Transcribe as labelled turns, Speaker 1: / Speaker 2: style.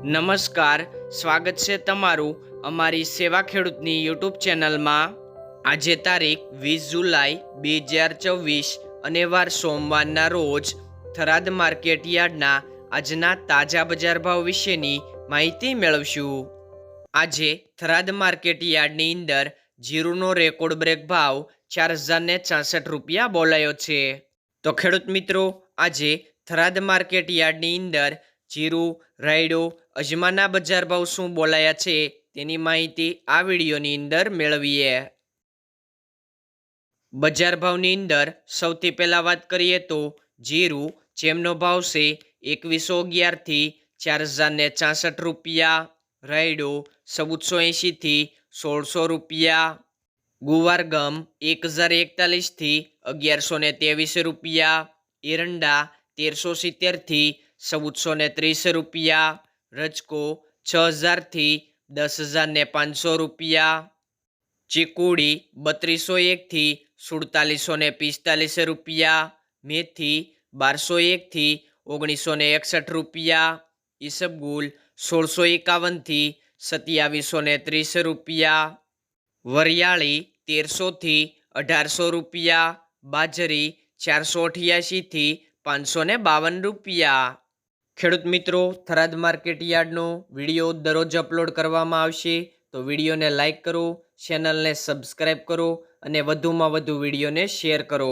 Speaker 1: નમસ્કાર, સ્વાગત છે તમારું અમારી સેવા ખેડૂતની યુટ્યુબ ચેનલમાં। આજે તારીખ 20 જુલાઈ 2024 અને વાર સોમવારના રોજ થરાદ માર્કેટ યાર્ડના આજના તાજા બજાર ભાવ વિશેની માહિતી મેળવશું। આજે થરાદ માર્કેટ યાર્ડની અંદર જીરુનો રેકોર્ડ બ્રેક ભાવ 4066 રૂપિયા બોલાયો છે। તો ખેડૂત મિત્રો, આજે થરાદ માર્કેટ યાર્ડની અંદર જીરું, રાયડો, અજમાના બજાર ભાવ શું બોલાયા છે તેની માહિતી આ વિડીયોની અંદર મેળવીએ। બજાર ભાવની અંદર સૌથી પહેલા વાત કરીએ તો જીરું, જેમનો ભાવ છે 2111 થી 4066 રૂપિયા, રાયડો 1480 થી 1600 રૂપિયા, ગુવાર ગમ 1041 થી 1123 રૂપિયા, એરંડા 1370 થી 1430 રૂપિયા, રજકો 6000 થી 10500 રૂપિયા, ચીકુડી 3201 થી 4745 રૂપિયા, મેથી 1201 થી 1961 રૂપિયા, ઈસબગુલ 1651 થી 2730 રૂપિયા, વરિયાળી 1300 થી 1800 રૂપિયા, બાજરી 488 થી 552 રૂપિયા। ખેડૂત મિત્રો, થરાદ માર્કેટ યાર્ડનો વિડીયો દરરોજ અપલોડ કરવામાં આવશે, તો વિડીયોને લાઇક કરો, ચેનલને સબસ્ક્રાઈબ કરો અને વધુમાં વધુ વિડીયોને શેર કરો।